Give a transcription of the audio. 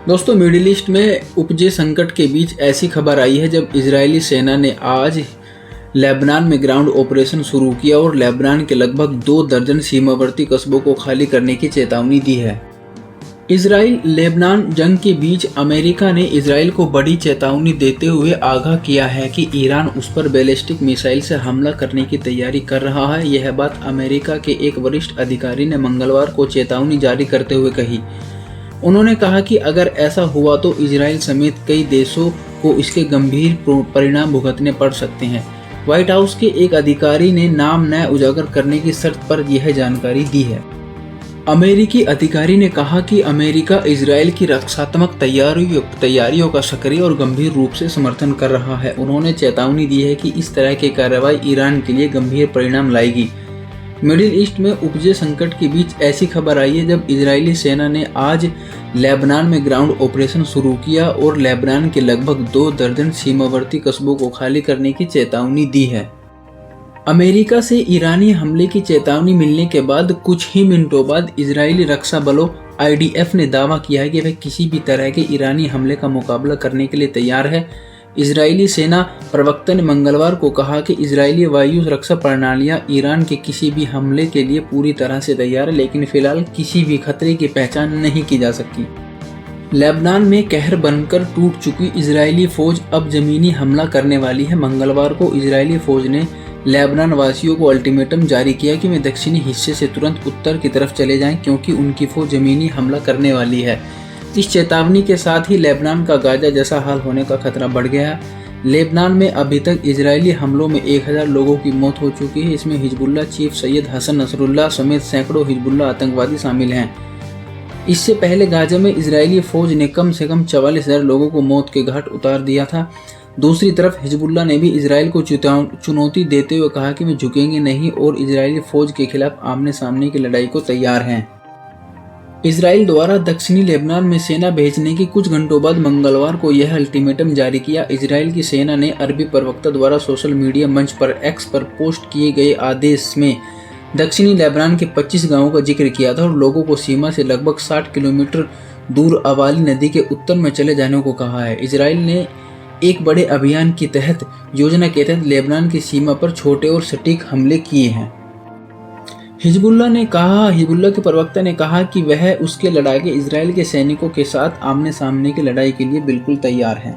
दोस्तों, middle east में उपजे संकट के बीच ऐसी खबर आई है जब इजरायली सेना ने आज लेबनान में ग्राउंड ऑपरेशन शुरू किया और लेबनान के लगभग 2 दर्जन सीमावर्ती कस्बों को खाली करने की चेतावनी दी है। इजराइल लेबनान जंग के बीच अमेरिका ने इजराइल को बड़ी चेतावनी देते हुए आगाह किया है कि ईरान उस पर बैलिस्टिक मिसाइल से हमला करने की तैयारी कर रहा है। यह बात अमेरिका के एक वरिष्ठ अधिकारी ने मंगलवार को चेतावनी जारी करते हुए कही। उन्होंने कहा कि अगर ऐसा हुआ तो इजराइल समेत कई देशों को इसके गंभीर परिणाम भुगतने पड़ सकते हैं। व्हाइट हाउस के एक अधिकारी ने नाम न उजागर करने की शर्त पर यह जानकारी दी है। अमेरिकी अधिकारी ने कहा कि अमेरिका इजराइल की रक्षात्मक तैयारियों का सक्रिय और गंभीर रूप से समर्थन कर रहा है। उन्होंने चेतावनी दी है कि इस तरह की कार्रवाई ईरान के लिए गंभीर परिणाम लाएगी। मिडिल ईस्ट में उपजे संकट के बीच ऐसी खबर आई है जब इजरायली सेना ने आज लेबनान में ग्राउंड ऑपरेशन शुरू किया और लेबनान के लगभग 2 दर्जन सीमावर्ती कस्बों को खाली करने की चेतावनी दी है। अमेरिका से ईरानी हमले की चेतावनी मिलने के बाद कुछ ही मिनटों बाद इजरायली रक्षा बलों IDF ने दावा किया है कि वह किसी भी तरह के ईरानी हमले का मुकाबला करने के लिए तैयार है। इजरायली सेना प्रवक्ता ने मंगलवार को कहा कि इजरायली वायु रक्षा प्रणालियां ईरान के किसी भी हमले के लिए पूरी तरह से तैयार है, लेकिन फिलहाल किसी भी खतरे की पहचान नहीं की जा सकती। लेबनान में कहर बनकर टूट चुकी इजरायली फौज अब जमीनी हमला करने वाली है। मंगलवार को इजरायली फौज ने लेबनान वासियों को अल्टीमेटम जारी किया कि वे दक्षिणी हिस्से से तुरंत उत्तर की तरफ चले जाएं क्योंकि उनकी फौज जमीनी हमला करने वाली है। इस चेतावनी के साथ ही लेबनान का गाजा जैसा हाल होने का खतरा बढ़ गया है। लेबनान में अभी तक इजरायली हमलों में 1000 लोगों की मौत हो चुकी है। इसमें Hezbollah chief Sayyed Hassan Nasrallah समेत सैकड़ों हिजबुल्लाह आतंकवादी शामिल हैं। इससे पहले गाजा में इजरायली फौज ने कम से कम 44,000 लोगों को मौत के घाट उतार दिया था। दूसरी तरफ हिजबुल्लाह ने भी इजराइल को चुनौती देते हुए कहा कि वे झुकेंगे नहीं और इजरायली फौज के खिलाफ आमने सामने की लड़ाई को तैयार हैं। इजराइल द्वारा दक्षिणी लेबनान में सेना भेजने के कुछ घंटों बाद मंगलवार को यह अल्टीमेटम जारी किया। इजराइल की सेना ने अरबी प्रवक्ता द्वारा सोशल मीडिया मंच पर X पर पोस्ट किए गए आदेश में दक्षिणी लेबनान के 25 गांवों का जिक्र किया था और लोगों को सीमा से लगभग 60 किलोमीटर दूर अवाली नदी के उत्तर में चले जाने को कहा है। इजराइल ने एक बड़े अभियान के तहत योजना के तहत लेबनान की सीमा पर छोटे और सटीक हमले किए हैं। हिजबुल्लाह के प्रवक्ता ने कहा कि वह उसके लड़ाके इजराइल के सैनिकों के साथ आमने सामने की लड़ाई के लिए बिल्कुल तैयार हैं।